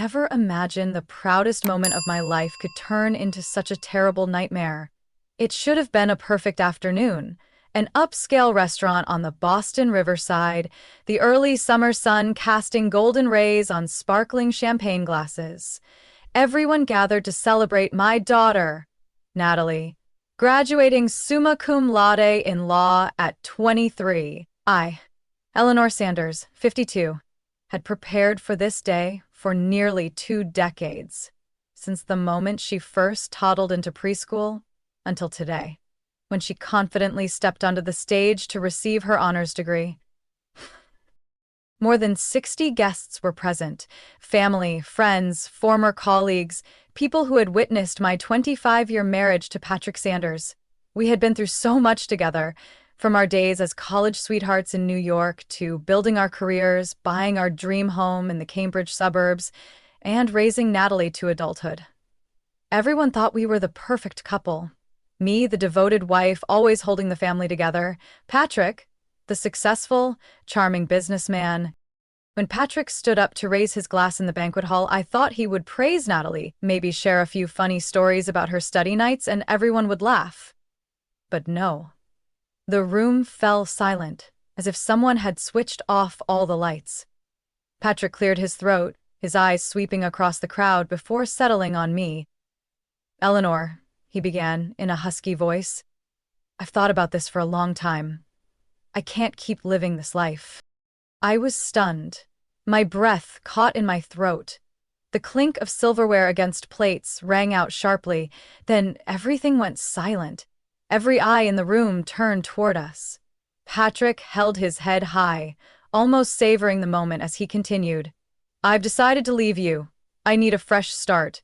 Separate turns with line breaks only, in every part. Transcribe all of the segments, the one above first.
ever imagine the proudest moment of my life could turn into such a terrible nightmare? It should have been a perfect afternoon. An upscale restaurant on the Boston Riverside, the early summer sun casting golden rays on sparkling champagne glasses. Everyone gathered to celebrate my daughter, Natalie, graduating summa cum laude in law at 23. I, Eleanor Sanders, 52, had prepared for this day for nearly 2 decades, since the moment she first toddled into preschool until today, when she confidently stepped onto the stage to receive her honors degree. More than 60 guests were present: family, friends, former colleagues, people who had witnessed my 25-year marriage to Patrick Sanders. We had been through so much together, from our days as college sweethearts in New York to building our careers, buying our dream home in the Cambridge suburbs, and raising Natalie to adulthood. Everyone thought we were the perfect couple. Me, the devoted wife, always holding the family together. Patrick, the successful, charming businessman. When Patrick stood up to raise his glass in the banquet hall, I thought he would praise Natalie, maybe share a few funny stories about her study nights, and everyone would laugh. But no. The room fell silent, as if someone had switched off all the lights. Patrick cleared his throat, his eyes sweeping across the crowd before settling on me. "Eleanor," he began, in a husky voice, "I've thought about this for a long time. I can't keep living this life." I was stunned. My breath caught in my throat. The clink of silverware against plates rang out sharply, then everything went silent. Every eye in the room turned toward us. Patrick held his head high, almost savoring the moment as he continued. "I've decided to leave you. I need a fresh start."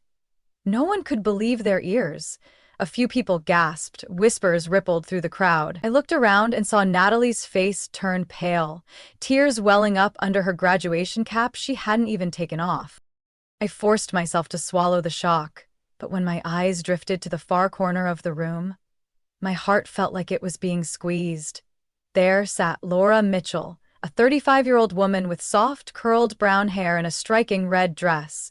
No one could believe their ears. A few people gasped, whispers rippled through the crowd. I looked around and saw Natalie's face turn pale, tears welling up under her graduation cap she hadn't even taken off. I forced myself to swallow the shock, but when my eyes drifted to the far corner of the room, my heart felt like it was being squeezed. There sat Laura Mitchell, a 35-year-old woman with soft, curled brown hair and a striking red dress,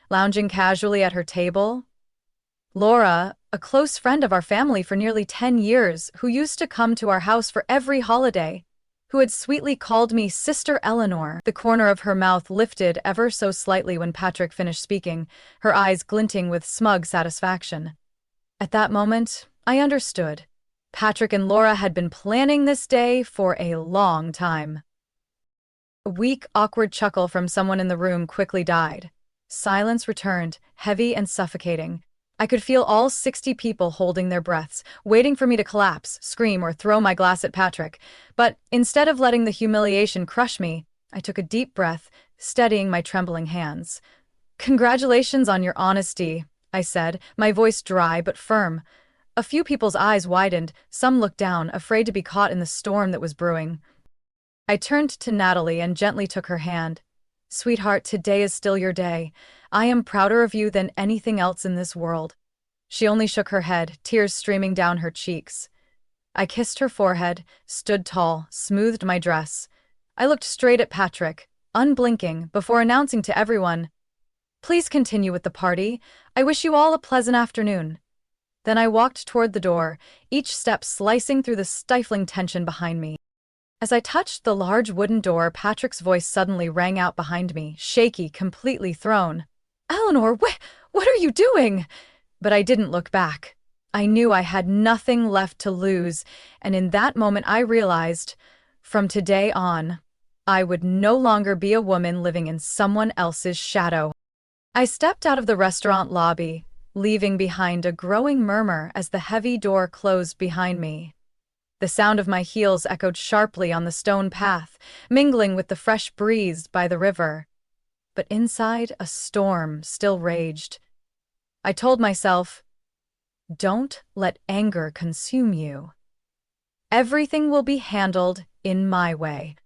lounging casually at her table. Laura, a close friend of our family for nearly 10 years, who used to come to our house for every holiday, who had sweetly called me Sister Eleanor. The corner of her mouth lifted ever so slightly when Patrick finished speaking, her eyes glinting with smug satisfaction. At that moment, I understood. Patrick and Laura had been planning this day for a long time. A weak, awkward chuckle from someone in the room quickly died. Silence returned, heavy and suffocating. I could feel all 60 people holding their breaths, waiting for me to collapse, scream, or throw my glass at Patrick. But instead of letting the humiliation crush me, I took a deep breath, steadying my trembling hands. "Congratulations on your honesty," I said, my voice dry but firm. A few people's eyes widened, some looked down, afraid to be caught in the storm that was brewing. I turned to Natalie and gently took her hand. "Sweetheart, today is still your day. I am prouder of you than anything else in this world." She only shook her head, tears streaming down her cheeks. I kissed her forehead, stood tall, smoothed my dress. I looked straight at Patrick, unblinking, before announcing to everyone, "Please continue with the party. I wish you all a pleasant afternoon." Then I walked toward the door, each step slicing through the stifling tension behind me. As I touched the large wooden door, Patrick's voice suddenly rang out behind me, shaky, completely thrown. "Eleanor, what are you doing?" But I didn't look back. I knew I had nothing left to lose, and in that moment I realized, from today on, I would no longer be a woman living in someone else's shadow. I stepped out of the restaurant lobby, leaving behind a growing murmur as the heavy door closed behind me. The sound of my heels echoed sharply on the stone path, mingling with the fresh breeze by the river. But inside, a storm still raged. I told myself, "Don't let anger consume you. Everything will be handled in my way."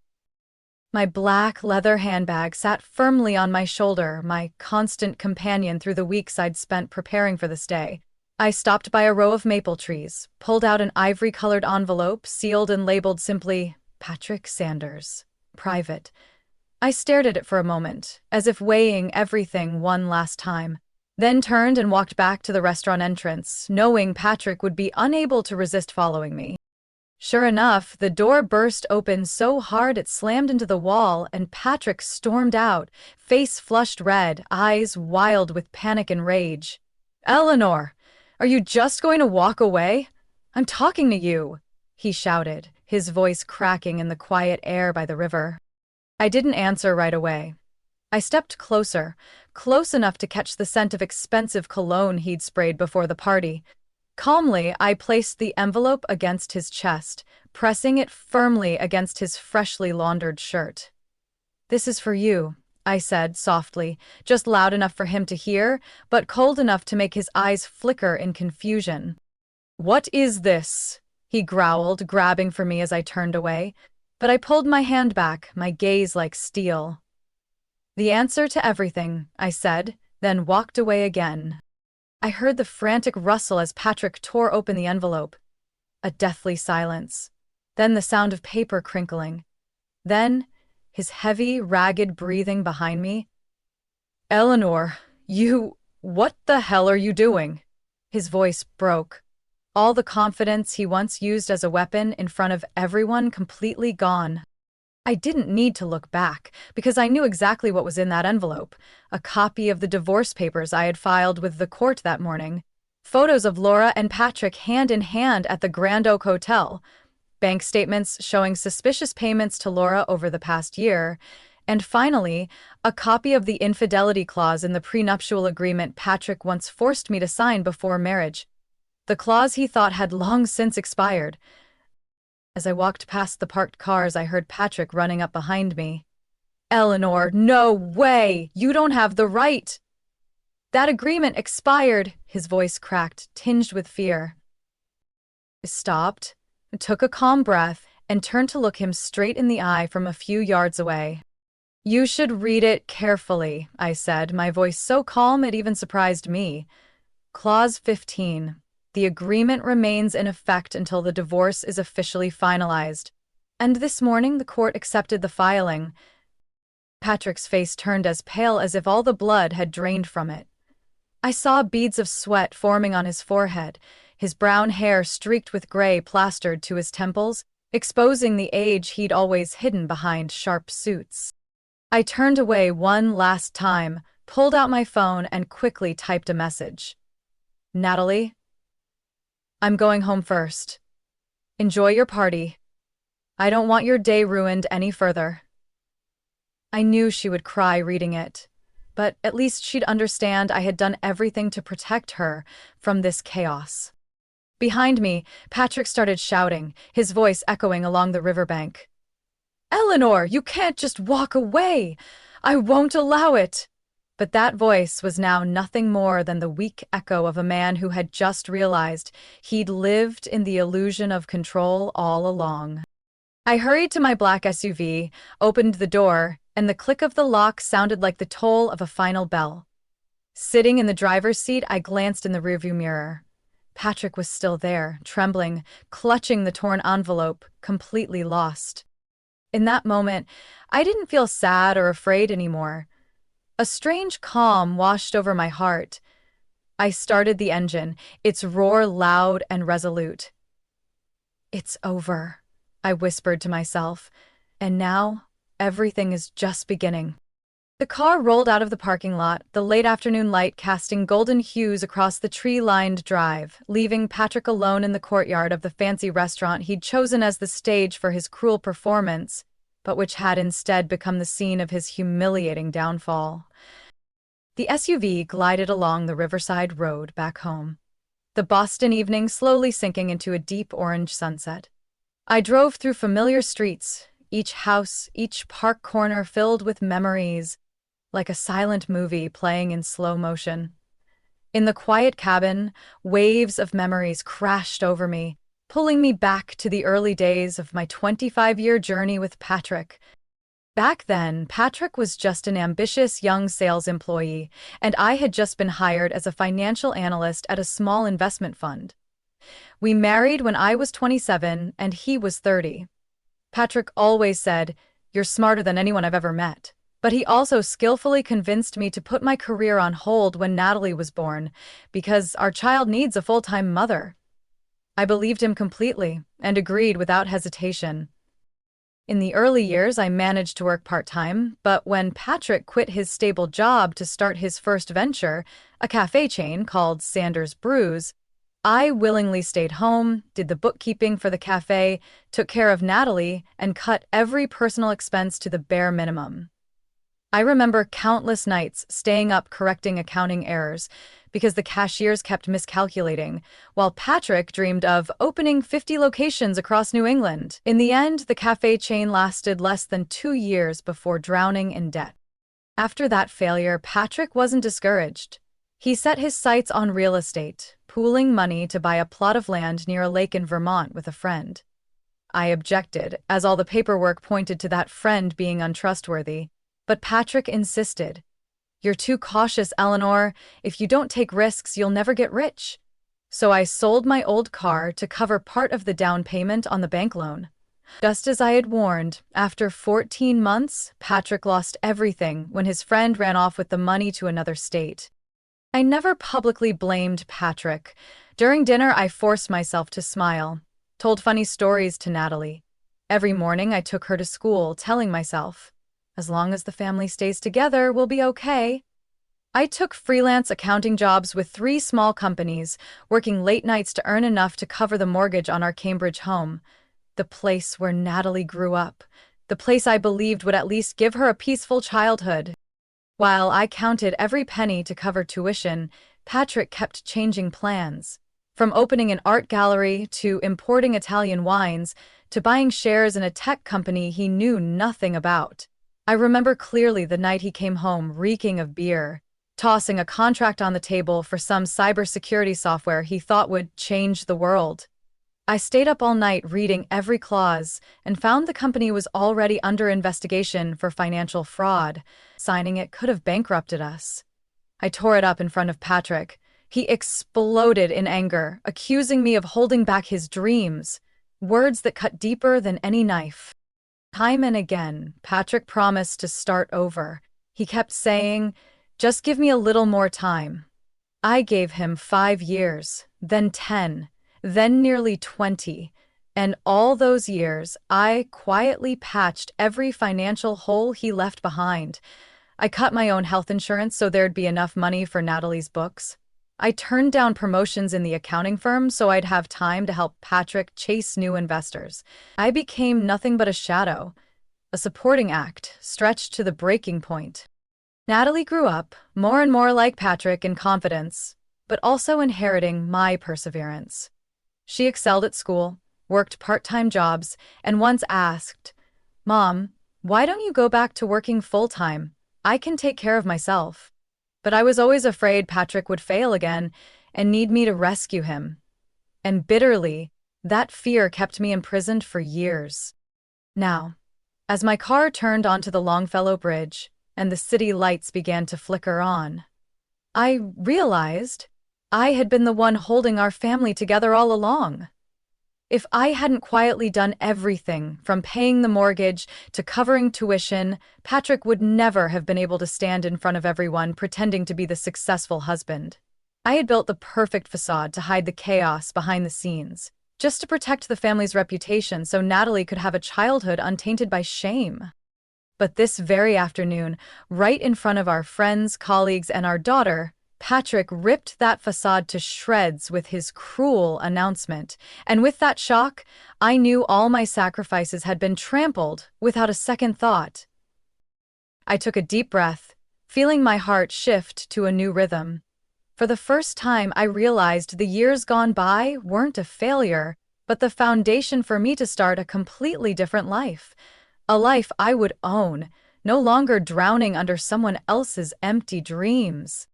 My black leather handbag sat firmly on my shoulder, my constant companion through the weeks I'd spent preparing for this day. I stopped by a row of maple trees, pulled out an ivory-colored envelope, sealed and labeled simply, "Patrick Sanders, Private," I stared at it for a moment, as if weighing everything one last time, then turned and walked back to the restaurant entrance, knowing Patrick would be unable to resist following me. Sure enough, the door burst open so hard it slammed into the wall, and Patrick stormed out, face flushed red, eyes wild with panic and rage. "Eleanor, are you just going to walk away? I'm talking to you," he shouted, his voice cracking in the quiet air by the river. I didn't answer right away. I stepped closer, close enough to catch the scent of expensive cologne he'd sprayed before the party. Calmly, I placed the envelope against his chest, pressing it firmly against his freshly laundered shirt. "This is for you," I said softly, just loud enough for him to hear, but cold enough to make his eyes flicker in confusion. "What is this?" he growled, grabbing for me as I turned away, but I pulled my hand back, my gaze like steel. "The answer to everything," I said, then walked away again. I heard the frantic rustle as Patrick tore open the envelope. A deathly silence. Then the sound of paper crinkling. Then his heavy, ragged breathing behind me. "Eleanor, what the hell are you doing?" His voice broke. All the confidence he once used as a weapon in front of everyone completely gone. I didn't need to look back, because I knew exactly what was in that envelope. A copy of the divorce papers I had filed with the court that morning. Photos of Laura and Patrick hand in hand at the Grand Oak Hotel. Bank statements showing suspicious payments to Laura over the past year. And finally, a copy of the infidelity clause in the prenuptial agreement Patrick once forced me to sign before marriage. The clause he thought had long since expired. As I walked past the parked cars, I heard Patrick running up behind me. "Eleanor, no way! You don't have the right!" "That agreement expired," his voice cracked, tinged with fear. I stopped, took a calm breath, and turned to look him straight in the eye from a few yards away. "You should read it carefully," I said, my voice so calm it even surprised me. Clause 15. The agreement remains in effect until the divorce is officially finalized. And this morning the court accepted the filing. Patrick's face turned as pale as if all the blood had drained from it. I saw beads of sweat forming on his forehead, his brown hair streaked with gray plastered to his temples, exposing the age he'd always hidden behind sharp suits. I turned away one last time, pulled out my phone, and quickly typed a message. "Natalie, I'm going home first. Enjoy your party. I don't want your day ruined any further." I knew she would cry reading it, but at least she'd understand I had done everything to protect her from this chaos. Behind me, Patrick started shouting, his voice echoing along the riverbank. "Eleanor, you can't just walk away! I won't allow it!" But that voice was now nothing more than the weak echo of a man who had just realized he'd lived in the illusion of control all along. I hurried to my black SUV, opened the door, and the click of the lock sounded like the toll of a final bell. Sitting in the driver's seat, I glanced in the rearview mirror. Patrick was still there, trembling, clutching the torn envelope, completely lost. In that moment, I didn't feel sad or afraid anymore. A strange calm washed over my heart. I started the engine, its roar loud and resolute. "It's over," I whispered to myself, "and now everything is just beginning." The car rolled out of the parking lot, the late afternoon light casting golden hues across the tree-lined drive, leaving Patrick alone in the courtyard of the fancy restaurant he'd chosen as the stage for his cruel performance, but which had instead become the scene of his humiliating downfall. The SUV glided along the riverside road back home, the Boston evening slowly sinking into a deep orange sunset. I drove through familiar streets, each house, each park corner filled with memories, like a silent movie playing in slow motion. In the quiet cabin, waves of memories crashed over me, pulling me back to the early days of my 25-year journey with Patrick. Back then, Patrick was just an ambitious young sales employee, and I had just been hired as a financial analyst at a small investment fund. We married when I was 27 and he was 30. Patrick always said, You're smarter than anyone I've ever met. But he also skillfully convinced me to put my career on hold when Natalie was born, because our child needs a full-time mother. I believed him completely and agreed without hesitation. In the early years, I managed to work part-time, but when Patrick quit his stable job to start his first venture, a cafe chain called Sanders Brews, I willingly stayed home, did the bookkeeping for the cafe, took care of Natalie, and cut every personal expense to the bare minimum. I remember countless nights staying up correcting accounting errors because the cashiers kept miscalculating, while Patrick dreamed of opening 50 locations across New England. In the end, the cafe chain lasted less than 2 years before drowning in debt. After that failure, Patrick wasn't discouraged. He set his sights on real estate, pooling money to buy a plot of land near a lake in Vermont with a friend. I objected, as all the paperwork pointed to that friend being untrustworthy. But Patrick insisted. "You're too cautious, Eleanor. If you don't take risks, you'll never get rich." So I sold my old car to cover part of the down payment on the bank loan. Just as I had warned, after 14 months, Patrick lost everything when his friend ran off with the money to another state. I never publicly blamed Patrick. During dinner, I forced myself to smile, told funny stories to Natalie. Every morning, I took her to school, telling myself, "As long as the family stays together, we'll be okay." I took freelance accounting jobs with 3 small companies, working late nights to earn enough to cover the mortgage on our Cambridge home, the place where Natalie grew up, the place I believed would at least give her a peaceful childhood. While I counted every penny to cover tuition, Patrick kept changing plans. From opening an art gallery to importing Italian wines to buying shares in a tech company he knew nothing about. I remember clearly the night he came home reeking of beer, tossing a contract on the table for some cybersecurity software he thought would change the world. I stayed up all night reading every clause and found the company was already under investigation for financial fraud. Signing it could have bankrupted us. I tore it up in front of Patrick. He exploded in anger, accusing me of holding back his dreams, words that cut deeper than any knife. Time and again, Patrick promised to start over. He kept saying, "Just give me a little more time." I gave him 5 years, then 10, then nearly 20. And all those years, I quietly patched every financial hole he left behind. I cut my own health insurance so there'd be enough money for Natalie's books. I turned down promotions in the accounting firm so I'd have time to help Patrick chase new investors. I became nothing but a shadow, a supporting act, stretched to the breaking point. Natalie grew up, more and more like Patrick in confidence, but also inheriting my perseverance. She excelled at school, worked part-time jobs, and once asked, "Mom, why don't you go back to working full-time? I can take care of myself." But I was always afraid Patrick would fail again and need me to rescue him. And bitterly, that fear kept me imprisoned for years. Now, as my car turned onto the Longfellow Bridge and the city lights began to flicker on, I realized I had been the one holding our family together all along. If I hadn't quietly done everything, from paying the mortgage to covering tuition, Patrick would never have been able to stand in front of everyone pretending to be the successful husband. I had built the perfect facade to hide the chaos behind the scenes, just to protect the family's reputation so Natalie could have a childhood untainted by shame. But this very afternoon, right in front of our friends, colleagues, and our daughter, Patrick ripped that facade to shreds with his cruel announcement, and with that shock, I knew all my sacrifices had been trampled without a second thought. I took a deep breath, feeling my heart shift to a new rhythm. For the first time, I realized the years gone by weren't a failure, but the foundation for me to start a completely different life. A life I would own, no longer drowning under someone else's empty dreams.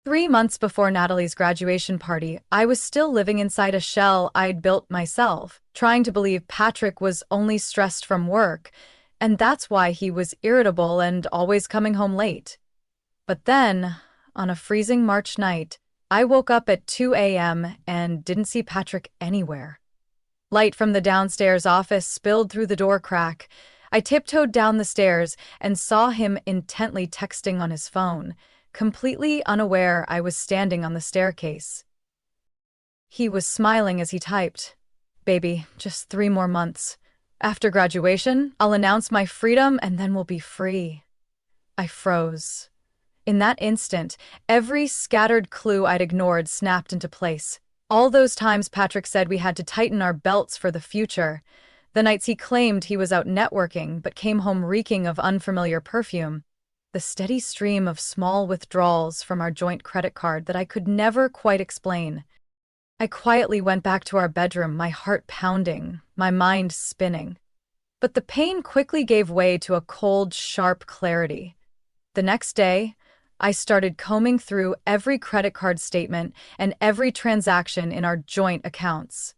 3 months before Natalie's graduation party, I was still living inside a shell I'd built myself, trying to believe Patrick was only stressed from work, and that's why he was irritable and always coming home late. But then, on a freezing March night, I woke up at 2 a.m. and didn't see Patrick anywhere. Light from the downstairs office spilled through the door crack. I tiptoed down the stairs and saw him intently texting on his phone, completely unaware I was standing on the staircase. He was smiling as he typed, "Baby, just 3 more months. After graduation, I'll announce my freedom and then we'll be free." I froze. In that instant, every scattered clue I'd ignored snapped into place. All those times Patrick said we had to tighten our belts for the future. The nights he claimed he was out networking but came home reeking of unfamiliar perfume. The steady stream of small withdrawals from our joint credit card that I could never quite explain. I quietly went back to our bedroom, my heart pounding, my mind spinning. But the pain quickly gave way to a cold, sharp clarity. The next day, I started combing through every credit card statement and every transaction in our joint accounts.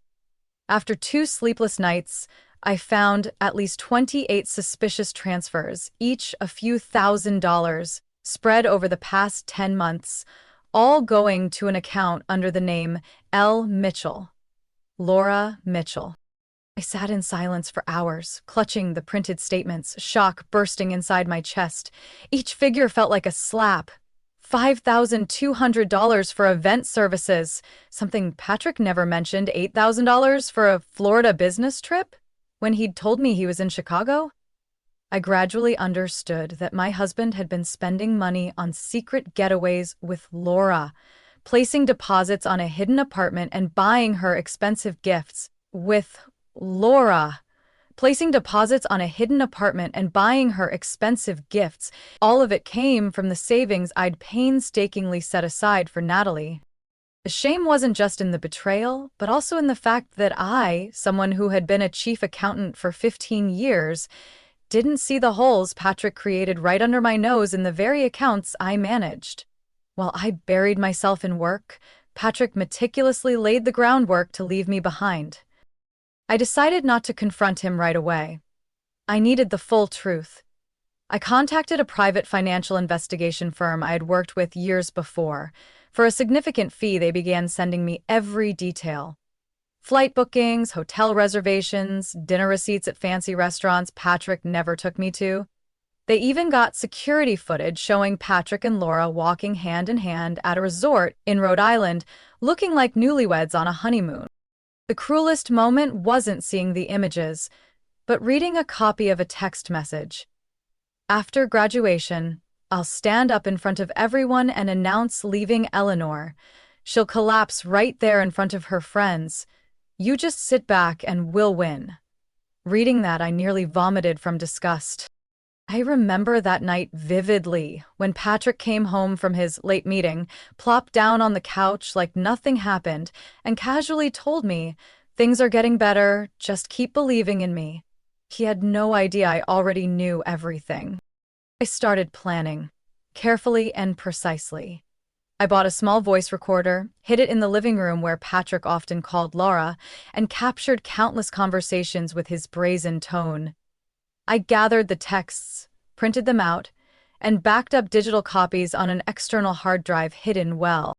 After 2 sleepless nights, I found at least 28 suspicious transfers, each a few $1,000s, spread over the past 10 months, all going to an account under the name L. Mitchell. Laura Mitchell. I sat in silence for hours, clutching the printed statements, shock bursting inside my chest. Each figure felt like a slap. $5,200 for event services, something Patrick never mentioned, $8,000 for a Florida business trip when he'd told me he was in Chicago. I gradually understood that my husband had been spending money on secret getaways with Laura, placing deposits on a hidden apartment and buying her expensive gifts with Laura. Placing deposits on a hidden apartment and buying her expensive gifts. All of it came from the savings I'd painstakingly set aside for Natalie. The shame wasn't just in the betrayal, but also in the fact that I, someone who had been a chief accountant for 15 years, didn't see the holes Patrick created right under my nose in the very accounts I managed. While I buried myself in work, Patrick meticulously laid the groundwork to leave me behind. I decided not to confront him right away. I needed the full truth. I contacted a private financial investigation firm I had worked with years before. For a significant fee, they began sending me every detail. Flight bookings, hotel reservations, dinner receipts at fancy restaurants Patrick never took me to. They even got security footage showing Patrick and Laura walking hand in hand at a resort in Rhode Island, looking like newlyweds on a honeymoon. The cruelest moment wasn't seeing the images, but reading a copy of a text message. "After graduation, I'll stand up in front of everyone and announce leaving Eleanor. She'll collapse right there in front of her friends. You just sit back and we'll win." Reading that, I nearly vomited from disgust. I remember that night vividly, when Patrick came home from his late meeting, plopped down on the couch like nothing happened, and casually told me, "Things are getting better, just keep believing in me." He had no idea I already knew everything. I started planning, carefully and precisely. I bought a small voice recorder, hid it in the living room where Patrick often called Laura, and captured countless conversations with his brazen tone. I gathered the texts, printed them out, and backed up digital copies on an external hard drive hidden well.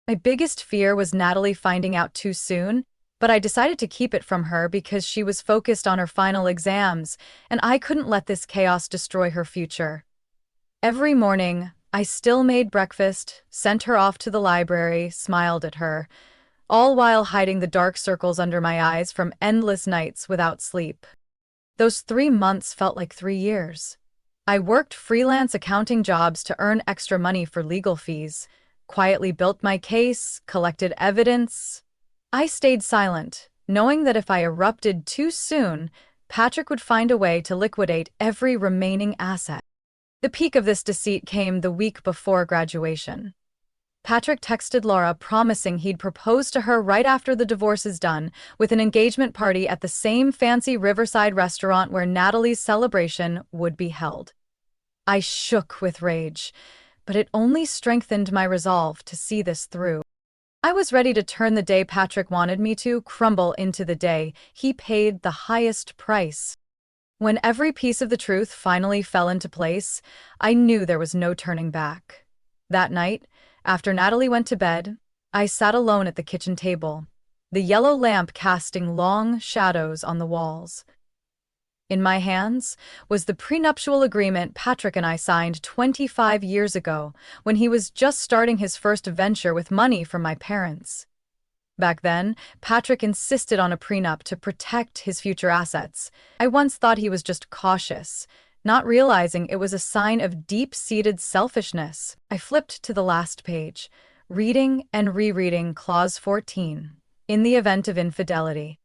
My biggest fear was Natalie finding out too soon, but I decided to keep it from her because she was focused on her final exams, and I couldn't let this chaos destroy her future. Every morning, I still made breakfast, sent her off to the library, smiled at her, all while hiding the dark circles under my eyes from endless nights without sleep. Those 3 months felt like 3 years. I worked freelance accounting jobs to earn extra money for legal fees, quietly built my case, collected evidence. I stayed silent, knowing that if I erupted too soon, Patrick would find a way to liquidate every remaining asset. The peak of this deceit came the week before graduation. Patrick texted Laura promising he'd propose to her right after the divorce is done, with an engagement party at the same fancy riverside restaurant where Natalie's celebration would be held. I shook with rage, but it only strengthened my resolve to see this through. I was ready to turn the day Patrick wanted me to crumble into the day he paid the highest price. When every piece of the truth finally fell into place, I knew there was no turning back. That night, after Natalie went to bed, I sat alone at the kitchen table, the yellow lamp casting long shadows on the walls. In my hands was the prenuptial agreement Patrick and I signed 25 years ago when he was just starting his first venture with money from my parents. Back then, Patrick insisted on a prenup to protect his future assets. I once thought he was just cautious, not realizing it was a sign of deep-seated selfishness. I flipped to the last page, reading and rereading Clause 14. In the event of infidelity,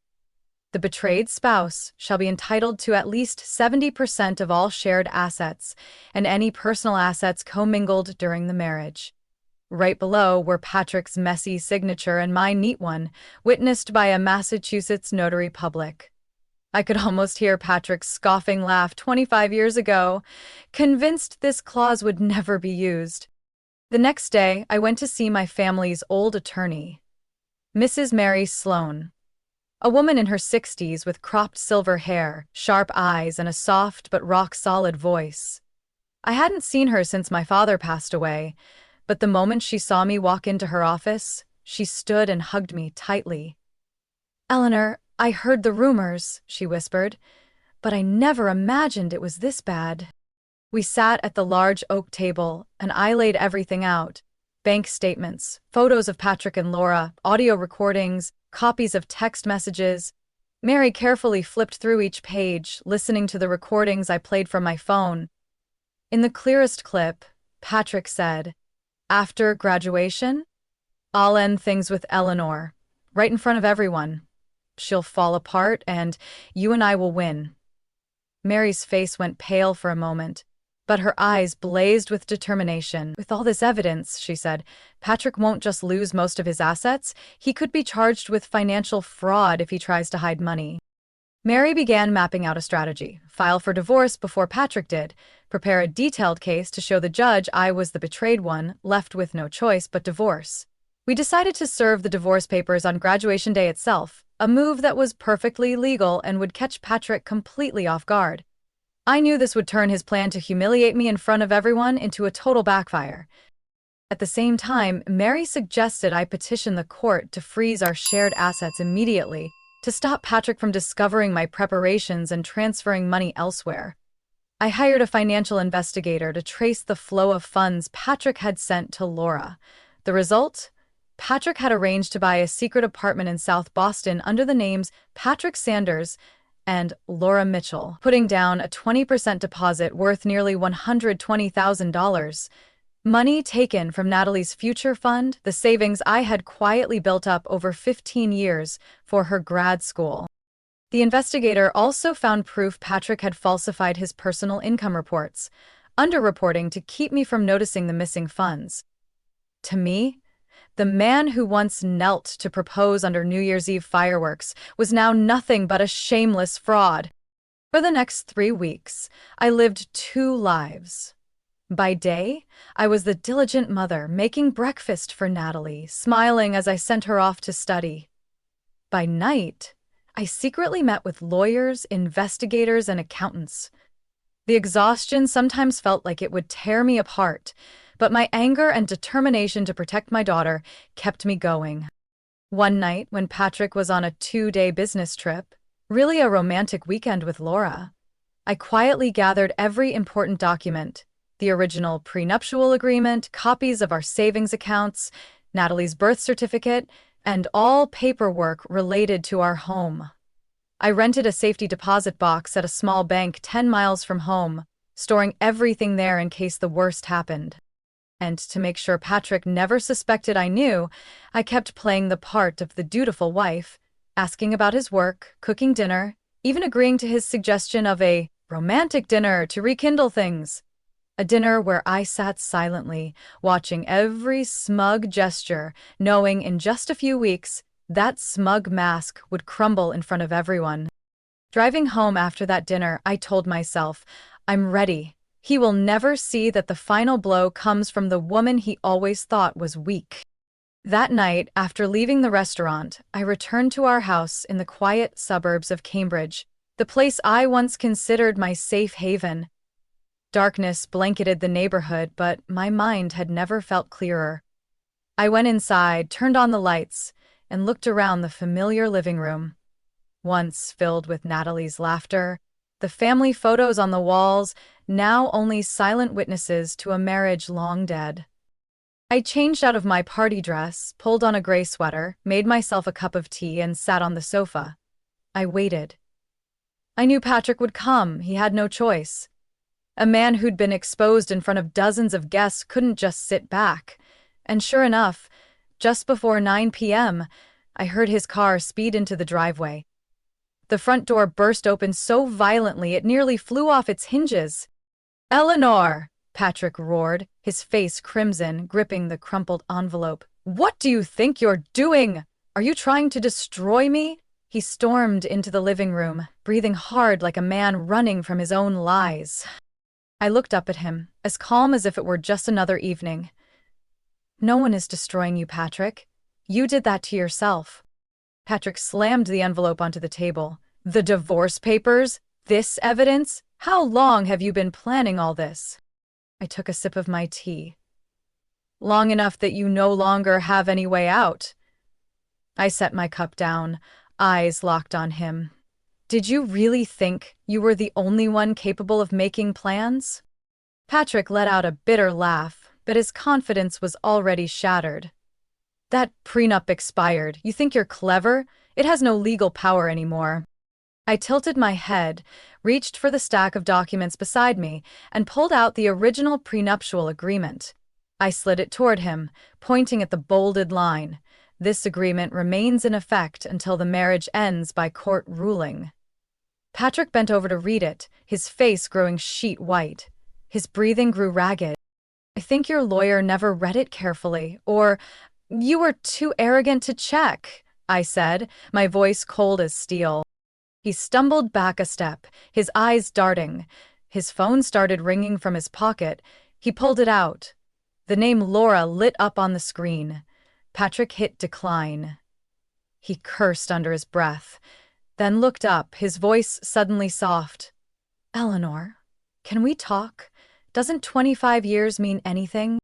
the betrayed spouse shall be entitled to at least 70% of all shared assets and any personal assets commingled during the marriage. Right below were Patrick's messy signature and my neat one, witnessed by a Massachusetts notary public. I could almost hear Patrick's scoffing laugh 25 years ago, convinced this clause would never be used. The next day, I went to see my family's old attorney, Mrs. Mary Sloan, a woman in her 60s with cropped silver hair, sharp eyes, and a soft but rock-solid voice. I hadn't seen her since my father passed away, but the moment she saw me walk into her office, she stood and hugged me tightly. "Eleanor, I heard the rumors," she whispered, "but I never imagined it was this bad." We sat at the large oak table, and I laid everything out: bank statements, photos of Patrick and Laura, audio recordings, copies of text messages. Mary carefully flipped through each page, listening to the recordings I played from my phone. In the clearest clip, Patrick said, "After graduation, I'll end things with Eleanor, right in front of everyone. She'll fall apart, and you and I will win." Mary's face went pale for a moment, but her eyes blazed with determination. "With all this evidence," she said, "Patrick won't just lose most of his assets, he could be charged with financial fraud if he tries to hide money." Mary began mapping out a strategy: file for divorce before Patrick did, prepare a detailed case to show the judge I was the betrayed one, left with no choice but divorce. We decided to serve the divorce papers on graduation day itself, a move that was perfectly legal and would catch Patrick completely off guard. I knew this would turn his plan to humiliate me in front of everyone into a total backfire. At the same time, Mary suggested I petition the court to freeze our shared assets immediately, to stop Patrick from discovering my preparations and transferring money elsewhere. I hired a financial investigator to trace the flow of funds Patrick had sent to Laura. The result? Patrick had arranged to buy a secret apartment in South Boston under the names Patrick Sanders and Laura Mitchell, putting down a 20% deposit worth nearly $120,000. Money taken from Natalie's future fund, the savings I had quietly built up over 15 years for her grad school. The investigator also found proof Patrick had falsified his personal income reports, underreporting to keep me from noticing the missing funds. To me, the man who once knelt to propose under New Year's Eve fireworks was now nothing but a shameless fraud. For the next 3 weeks, I lived 2 lives. By day, I was the diligent mother making breakfast for Natalie, smiling as I sent her off to study. By night, I secretly met with lawyers, investigators, and accountants. The exhaustion sometimes felt like it would tear me apart, but my anger and determination to protect my daughter kept me going. One night, when Patrick was on a 2-day business trip, really a romantic weekend with Laura, I quietly gathered every important document: the original prenuptial agreement, copies of our savings accounts, Natalie's birth certificate, and all paperwork related to our home. I rented a safety deposit box at a small bank 10 miles from home, storing everything there in case the worst happened. And to make sure Patrick never suspected I knew, I kept playing the part of the dutiful wife, asking about his work, cooking dinner, even agreeing to his suggestion of a romantic dinner to rekindle things. A dinner where I sat silently, watching every smug gesture, knowing in just a few weeks that smug mask would crumble in front of everyone. Driving home after that dinner, I told myself, I'm ready. He will never see that the final blow comes from the woman he always thought was weak. That night, after leaving the restaurant, I returned to our house in the quiet suburbs of Cambridge, the place I once considered my safe haven. Darkness blanketed the neighborhood, but my mind had never felt clearer. I went inside, turned on the lights, and looked around the familiar living room. Once filled with Natalie's laughter, the family photos on the walls, now only silent witnesses to a marriage long dead. I changed out of my party dress, pulled on a gray sweater, made myself a cup of tea, and sat on the sofa. I waited. I knew Patrick would come, he had no choice. A man who'd been exposed in front of dozens of guests couldn't just sit back. And sure enough, just before 9 p.m., I heard his car speed into the driveway. The front door burst open so violently it nearly flew off its hinges. "Eleanor!" Patrick roared, his face crimson, gripping the crumpled envelope. "What do you think you're doing? Are you trying to destroy me?" He stormed into the living room, breathing hard like a man running from his own lies. I looked up at him, as calm as if it were just another evening. "No one is destroying you, Patrick. You did that to yourself." Patrick slammed the envelope onto the table. "The divorce papers? This evidence? How long have you been planning all this?" I took a sip of my tea. "Long enough that you no longer have any way out." I set my cup down, eyes locked on him. "Did you really think you were the only one capable of making plans?" Patrick let out a bitter laugh, but his confidence was already shattered. "That prenup expired. You think you're clever? It has no legal power anymore." I tilted my head, reached for the stack of documents beside me, and pulled out the original prenuptial agreement. I slid it toward him, pointing at the bolded line. "This agreement remains in effect until the marriage ends by court ruling." Patrick bent over to read it, his face growing sheet white. His breathing grew ragged. "I think your lawyer never read it carefully, or you were too arrogant to check," I said, my voice cold as steel. He stumbled back a step, his eyes darting. His phone started ringing from his pocket. He pulled it out. The name Laura lit up on the screen. Patrick hit decline. He cursed under his breath, then looked up, his voice suddenly soft. "Eleanor, can we talk? Doesn't 25 years mean anything?"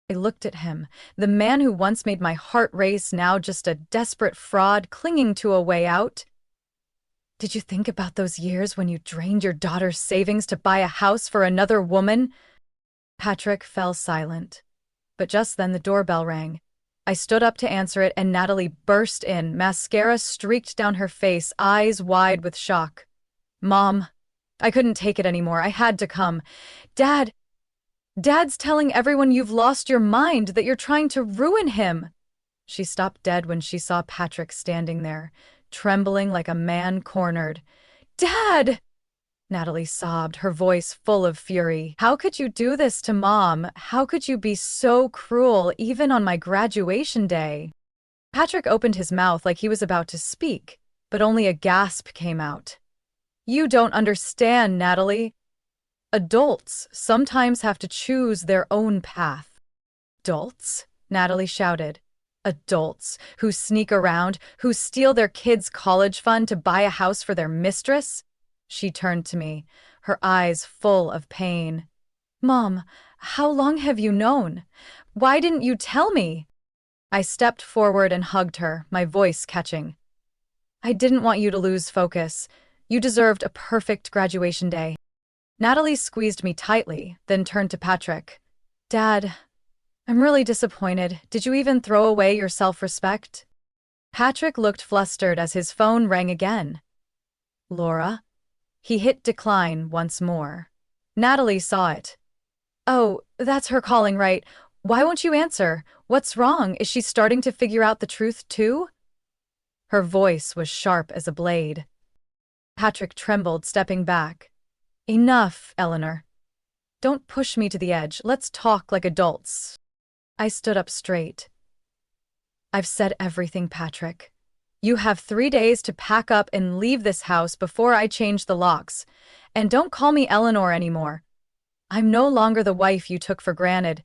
I looked at him, the man who once made my heart race, now just a desperate fraud clinging to a way out. "Did you think about those years when you drained your daughter's savings to buy a house for another woman?" Patrick fell silent. But just then the doorbell rang. I stood up to answer it, and Natalie burst in, mascara streaked down her face, eyes wide with shock. "Mom, I couldn't take it anymore. I had to come. Dad's telling everyone you've lost your mind, that you're trying to ruin him." She stopped dead when she saw Patrick standing there, trembling like a man cornered. "Dad!" Natalie sobbed, her voice full of fury. "How could you do this to Mom? How could you be so cruel, even on my graduation day?" Patrick opened his mouth like he was about to speak, but only a gasp came out. "You don't understand, Natalie. Adults sometimes have to choose their own path." "Adults?" Natalie shouted. "Adults who sneak around, who steal their kids' college fund to buy a house for their mistress?" She turned to me, her eyes full of pain. "Mom, how long have you known? Why didn't you tell me?" I stepped forward and hugged her, my voice catching. "I didn't want you to lose focus. You deserved a perfect graduation day." Natalie squeezed me tightly, then turned to Patrick. "Dad, I'm really disappointed. Did you even throw away your self-respect?" Patrick looked flustered as his phone rang again. "Laura?" He hit decline once more. Natalie saw it. "Oh, that's her calling, right? Why won't you answer? What's wrong? Is she starting to figure out the truth too?" Her voice was sharp as a blade. Patrick trembled, stepping back. "Enough, Eleanor. Don't push me to the edge. Let's talk like adults." I stood up straight. "I've said everything, Patrick. You have 3 days to pack up and leave this house before I change the locks. And don't call me Eleanor anymore. I'm no longer the wife you took for granted."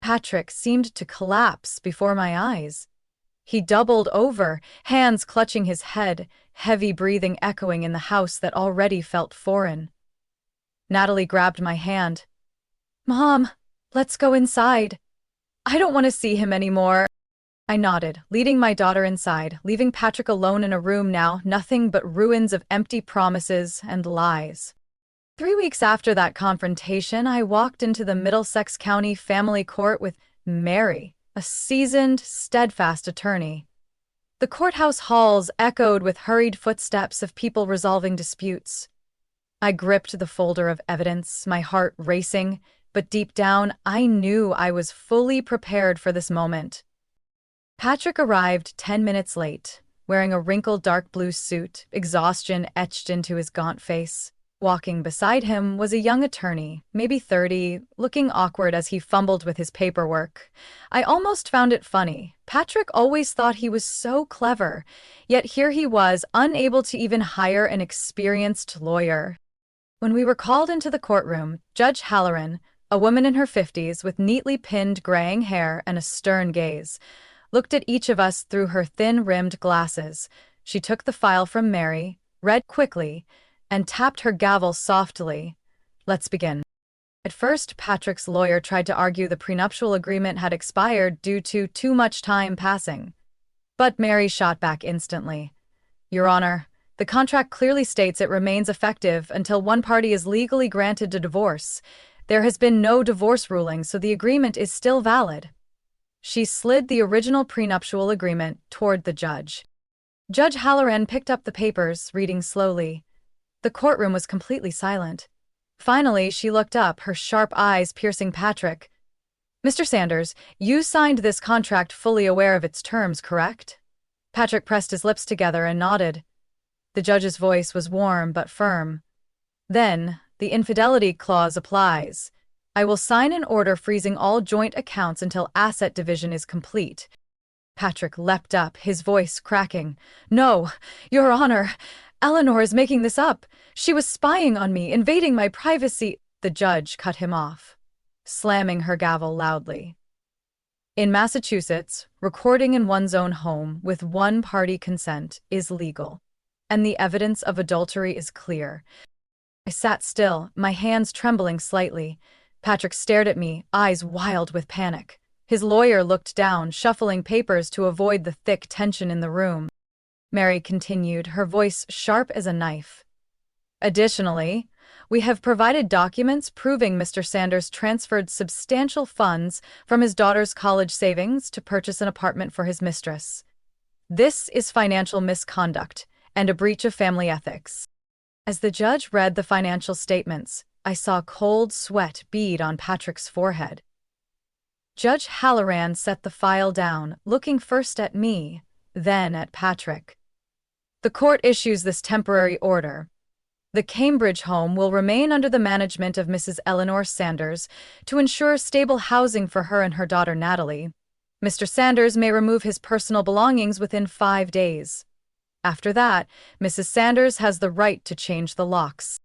Patrick seemed to collapse before my eyes. He doubled over, hands clutching his head, heavy breathing echoing in the house that already felt foreign. Natalie grabbed my hand. "Mom, let's go inside. I don't want to see him anymore." I nodded, leading my daughter inside, leaving Patrick alone in a room now, nothing but ruins of empty promises and lies. 3 weeks after that confrontation, I walked into the Middlesex County Family Court with Mary, a seasoned, steadfast attorney. The courthouse halls echoed with hurried footsteps of people resolving disputes. I gripped the folder of evidence, my heart racing, but deep down, I knew I was fully prepared for this moment. Patrick arrived 10 minutes late, wearing a wrinkled dark blue suit, exhaustion etched into his gaunt face. Walking beside him was a young attorney, maybe 30, looking awkward as he fumbled with his paperwork. I almost found it funny. Patrick always thought he was so clever, yet here he was, unable to even hire an experienced lawyer. When we were called into the courtroom, Judge Halloran, a woman in her 50s with neatly pinned graying hair and a stern gaze, looked at each of us through her thin-rimmed glasses. She took the file from Mary, read quickly, and tapped her gavel softly. Let's begin. At first, Patrick's lawyer tried to argue the prenuptial agreement had expired due to too much time passing. But Mary shot back instantly. Your Honor, the contract clearly states it remains effective until one party is legally granted a divorce. There has been no divorce ruling, so the agreement is still valid. She slid the original prenuptial agreement toward the judge. Judge Halloran picked up the papers, reading slowly. The courtroom was completely silent. Finally, she looked up, her sharp eyes piercing Patrick. Mr. Sanders, you signed this contract fully aware of its terms, correct? Patrick pressed his lips together and nodded. The judge's voice was warm but firm. Then, the infidelity clause applies. I will sign an order freezing all joint accounts until asset division is complete. Patrick leapt up, his voice cracking. No, Your Honor, Eleanor is making this up. She was spying on me, invading my privacy. The judge cut him off, slamming her gavel loudly. In Massachusetts, recording in one's own home with one-party consent is legal, and the evidence of adultery is clear. I sat still, my hands trembling slightly. Patrick stared at me, eyes wild with panic. His lawyer looked down, shuffling papers to avoid the thick tension in the room. Mary continued, her voice sharp as a knife. Additionally, we have provided documents proving Mr. Sanders transferred substantial funds from his daughter's college savings to purchase an apartment for his mistress. This is financial misconduct and a breach of family ethics. As the judge read the financial statements, I saw cold sweat bead on Patrick's forehead. Judge Halloran set the file down, looking first at me, then at Patrick. The court issues this temporary order. The Cambridge home will remain under the management of Mrs. Eleanor Sanders to ensure stable housing for her and her daughter Natalie. Mr. Sanders may remove his personal belongings within 5 days. After that, Mrs. Sanders has the right to change the locks.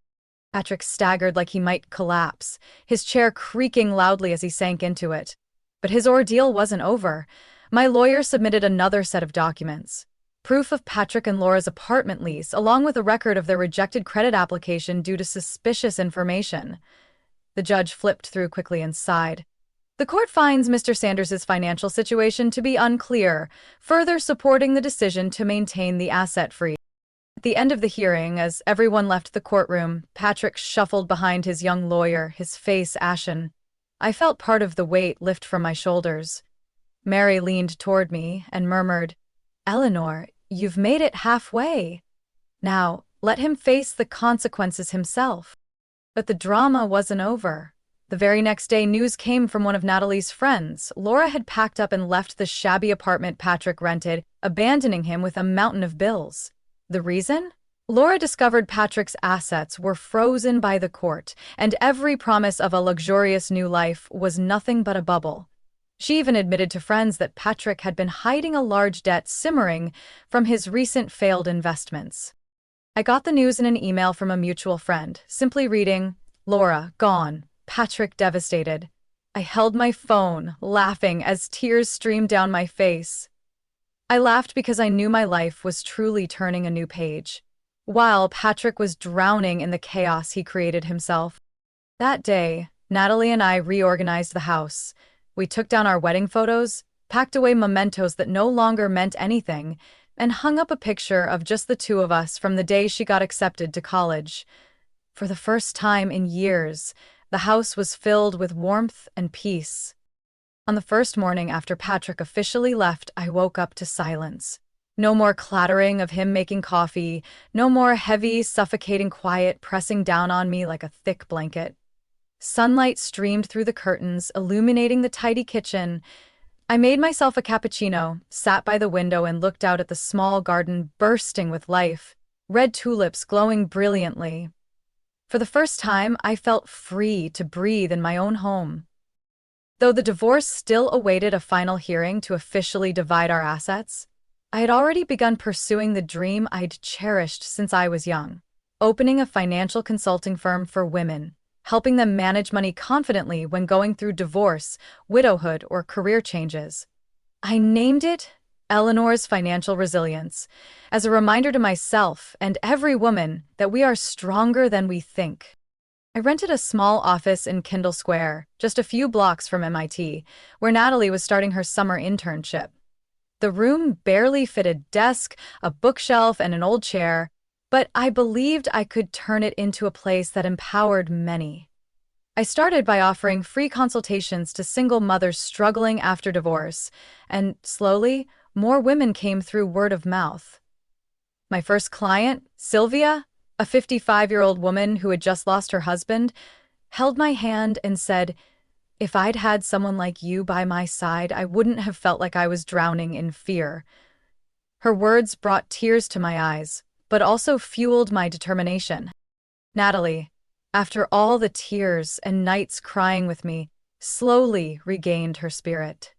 Patrick staggered like he might collapse, his chair creaking loudly as he sank into it. But his ordeal wasn't over. My lawyer submitted another set of documents. Proof of Patrick and Laura's apartment lease, along with a record of their rejected credit application due to suspicious information. The judge flipped through quickly and sighed. The court finds Mr. Sanders' financial situation to be unclear, further supporting the decision to maintain the asset freeze. At the end of the hearing, as everyone left the courtroom, Patrick shuffled behind his young lawyer, his face ashen. I felt part of the weight lift from my shoulders. Mary leaned toward me and murmured, Eleanor, you've made it halfway. Now, let him face the consequences himself. But the drama wasn't over. The very next day, news came from one of Natalie's friends. Laura had packed up and left the shabby apartment Patrick rented, abandoning him with a mountain of bills. The reason? Laura discovered Patrick's assets were frozen by the court, and every promise of a luxurious new life was nothing but a bubble. She even admitted to friends that Patrick had been hiding a large debt simmering from his recent failed investments. I got the news in an email from a mutual friend, simply reading, Laura, gone, Patrick devastated. I held my phone, laughing as tears streamed down my face. I laughed because I knew my life was truly turning a new page, while Patrick was drowning in the chaos he created himself. That day, Natalie and I reorganized the house. We took down our wedding photos, packed away mementos that no longer meant anything, and hung up a picture of just the two of us from the day she got accepted to college. For the first time in years, the house was filled with warmth and peace. On the first morning after Patrick officially left, I woke up to silence. No more clattering of him making coffee, no more heavy, suffocating quiet pressing down on me like a thick blanket. Sunlight streamed through the curtains, illuminating the tidy kitchen. I made myself a cappuccino, sat by the window, and looked out at the small garden bursting with life, red tulips glowing brilliantly. For the first time, I felt free to breathe in my own home. Though the divorce still awaited a final hearing to officially divide our assets, I had already begun pursuing the dream I'd cherished since I was young, opening a financial consulting firm for women, helping them manage money confidently when going through divorce, widowhood, or career changes. I named it Eleanor's Financial Resilience, as a reminder to myself and every woman that we are stronger than we think. I rented a small office in Kendall Square, just a few blocks from MIT, where Natalie was starting her summer internship. The room barely fit a desk, a bookshelf, and an old chair, but I believed I could turn it into a place that empowered many. I started by offering free consultations to single mothers struggling after divorce, and slowly, more women came through word of mouth. My first client, Sylvia, a 55-year-old woman who had just lost her husband, held my hand and said, "If I'd had someone like you by my side, I wouldn't have felt like I was drowning in fear." Her words brought tears to my eyes, but also fueled my determination. Natalie, after all the tears and nights crying with me, slowly regained her spirit.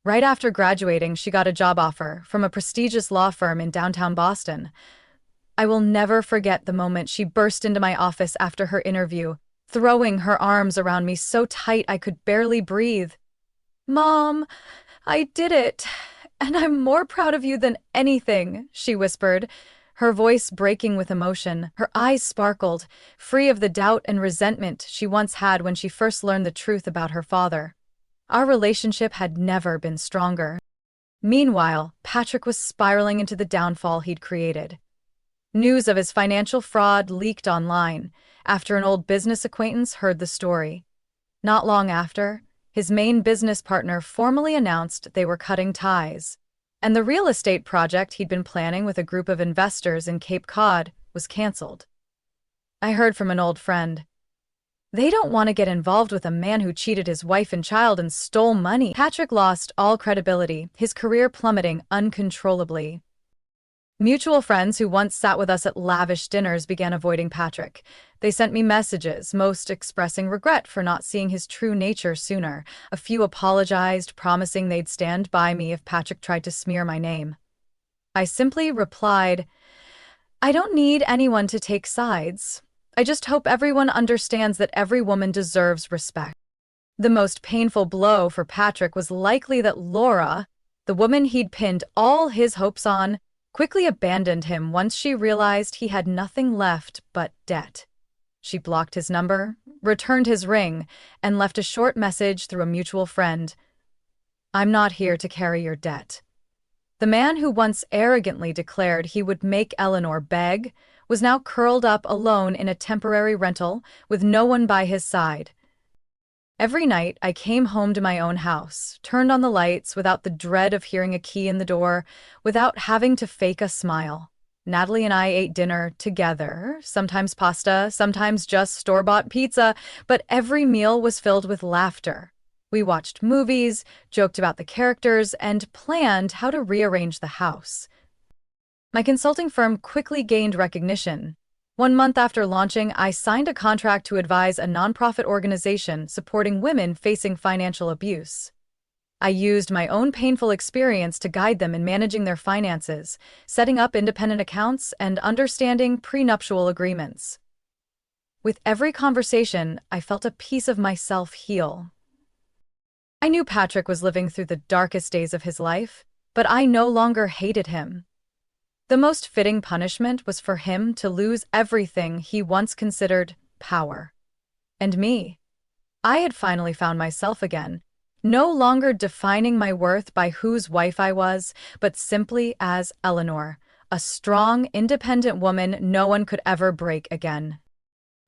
Right after graduating, she got a job offer from a prestigious law firm in downtown Boston. I will never forget the moment she burst into my office after her interview, throwing her arms around me so tight I could barely breathe. "Mom, I did it, and I'm more proud of you than anything," she whispered, her voice breaking with emotion. Her eyes sparkled, free of the doubt and resentment she once had when she first learned the truth about her father. Our relationship had never been stronger. Meanwhile, Patrick was spiraling into the downfall he'd created. News of his financial fraud leaked online after an old business acquaintance heard the story. Not long after, his main business partner formally announced they were cutting ties, and the real estate project he'd been planning with a group of investors in Cape Cod was canceled. I heard from an old friend, "They don't want to get involved with a man who cheated his wife and child and stole money." Patrick lost all credibility, his career plummeting uncontrollably. Mutual friends who once sat with us at lavish dinners began avoiding Patrick. They sent me messages, most expressing regret for not seeing his true nature sooner. A few apologized, promising they'd stand by me if Patrick tried to smear my name. I simply replied, "I don't need anyone to take sides. I just hope everyone understands that every woman deserves respect." The most painful blow for Patrick was likely that Laura, the woman he'd pinned all his hopes on, quickly abandoned him once she realized he had nothing left but debt. She blocked his number, returned his ring, and left a short message through a mutual friend. "I'm not here to carry your debt." The man who once arrogantly declared he would make Eleanor beg was now curled up alone in a temporary rental with no one by his side. Every night I came home to my own house, turned on the lights without the dread of hearing a key in the door, without having to fake a smile. Natalie and I ate dinner together, sometimes pasta, sometimes just store-bought pizza, but every meal was filled with laughter. We watched movies, joked about the characters, and planned how to rearrange the house. My consulting firm quickly gained recognition. 1 month after launching, I signed a contract to advise a nonprofit organization supporting women facing financial abuse. I used my own painful experience to guide them in managing their finances, setting up independent accounts, and understanding prenuptial agreements. With every conversation, I felt a piece of myself heal. I knew Patrick was living through the darkest days of his life, but I no longer hated him. The most fitting punishment was for him to lose everything he once considered power. And me. I had finally found myself again, no longer defining my worth by whose wife I was, but simply as Eleanor, a strong, independent woman no one could ever break again.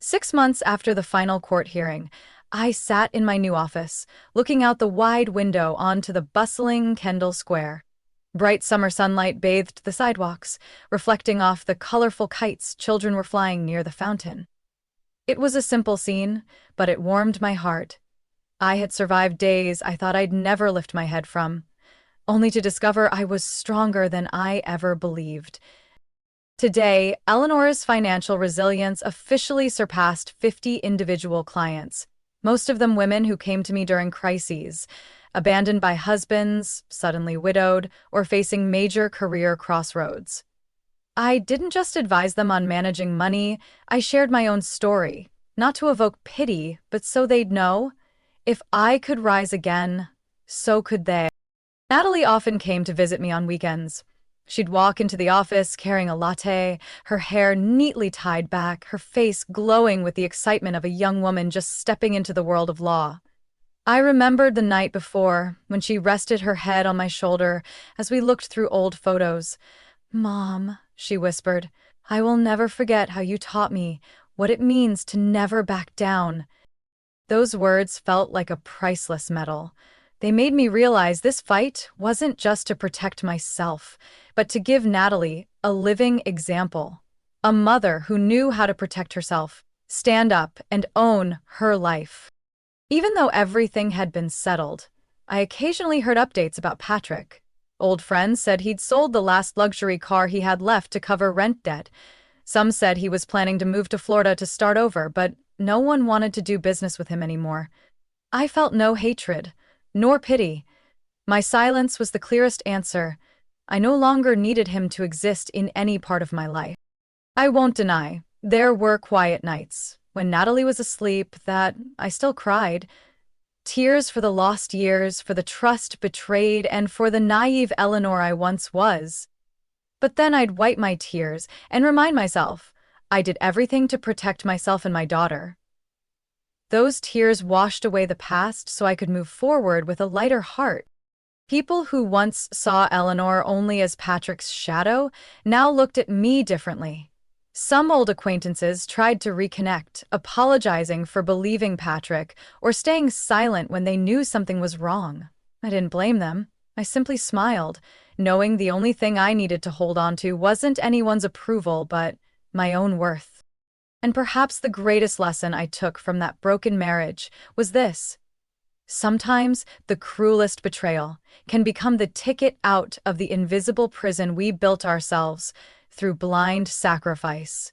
6 months after the final court hearing, I sat in my new office, looking out the wide window onto the bustling Kendall Square. Bright summer sunlight bathed the sidewalks, reflecting off the colorful kites children were flying near the fountain. It was a simple scene, but it warmed my heart. I had survived days I thought I'd never lift my head from, only to discover I was stronger than I ever believed. Today, Eleanor's financial resilience officially surpassed 50 individual clients, most of them women who came to me during crises, abandoned by husbands, suddenly widowed, or facing major career crossroads. I didn't just advise them on managing money, I shared my own story, not to evoke pity, but so they'd know, if I could rise again, so could they. Natalie often came to visit me on weekends. She'd walk into the office carrying a latte, her hair neatly tied back, her face glowing with the excitement of a young woman just stepping into the world of law. I remembered the night before, when she rested her head on my shoulder as we looked through old photos. "Mom," she whispered, "I will never forget how you taught me what it means to never back down." Those words felt like a priceless medal. They made me realize this fight wasn't just to protect myself, but to give Natalie a living example. A mother who knew how to protect herself, stand up, and own her life. Even though everything had been settled, I occasionally heard updates about Patrick. Old friends said he'd sold the last luxury car he had left to cover rent debt. Some said he was planning to move to Florida to start over, but no one wanted to do business with him anymore. I felt no hatred, nor pity. My silence was the clearest answer. I no longer needed him to exist in any part of my life. I won't deny, there were quiet nights, when Natalie was asleep, that I still cried. Tears for the lost years, for the trust betrayed, and for the naive Eleanor I once was. But then I'd wipe my tears and remind myself, I did everything to protect myself and my daughter. Those tears washed away the past so I could move forward with a lighter heart. People who once saw Eleanor only as Patrick's shadow now looked at me differently. Some old acquaintances tried to reconnect, apologizing for believing Patrick or staying silent when they knew something was wrong. I didn't blame them. I simply smiled, knowing the only thing I needed to hold on to wasn't anyone's approval but my own worth. And perhaps the greatest lesson I took from that broken marriage was this. Sometimes the cruelest betrayal can become the ticket out of the invisible prison we built ourselves through blind sacrifice.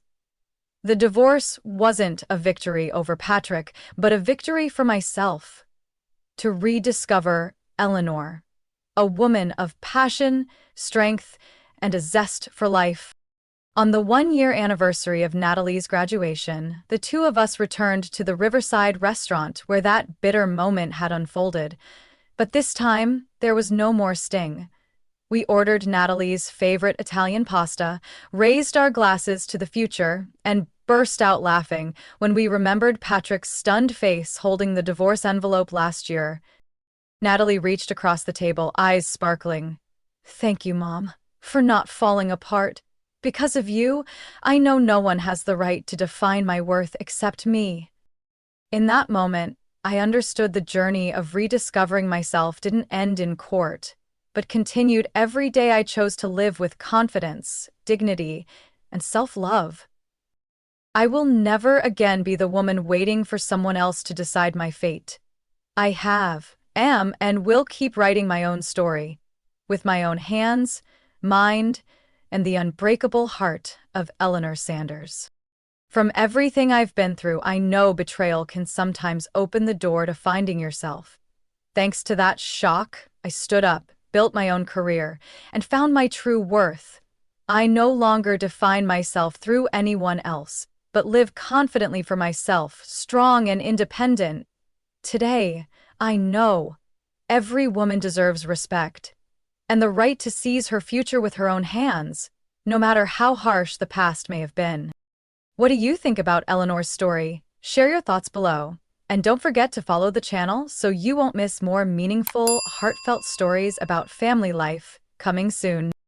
The divorce wasn't a victory over Patrick, but a victory for myself. To rediscover Eleanor, a woman of passion, strength, and a zest for life. On the 1-year anniversary of Natalie's graduation, the two of us returned to the Riverside restaurant where that bitter moment had unfolded. But this time, there was no more sting. We ordered Natalie's favorite Italian pasta, raised our glasses to the future, and burst out laughing when we remembered Patrick's stunned face holding the divorce envelope last year. Natalie reached across the table, eyes sparkling. "Thank you, Mom, for not falling apart. Because of you, I know no one has the right to define my worth except me." In that moment, I understood the journey of rediscovering myself didn't end in court, but continued every day I chose to live with confidence, dignity, and self-love. I will never again be the woman waiting for someone else to decide my fate. I am, and will keep writing my own story, with my own hands, mind, and the unbreakable heart of Eleanor Sanders. From everything I've been through, I know betrayal can sometimes open the door to finding yourself. Thanks to that shock, I stood up, built my own career, and found my true worth. I no longer define myself through anyone else, but live confidently for myself, strong and independent. Today, I know every woman deserves respect and the right to seize her future with her own hands, no matter how harsh the past may have been. What do you think about Eleanor's story? Share your thoughts below. And don't forget to follow the channel so you won't miss more meaningful, heartfelt stories about family life coming soon.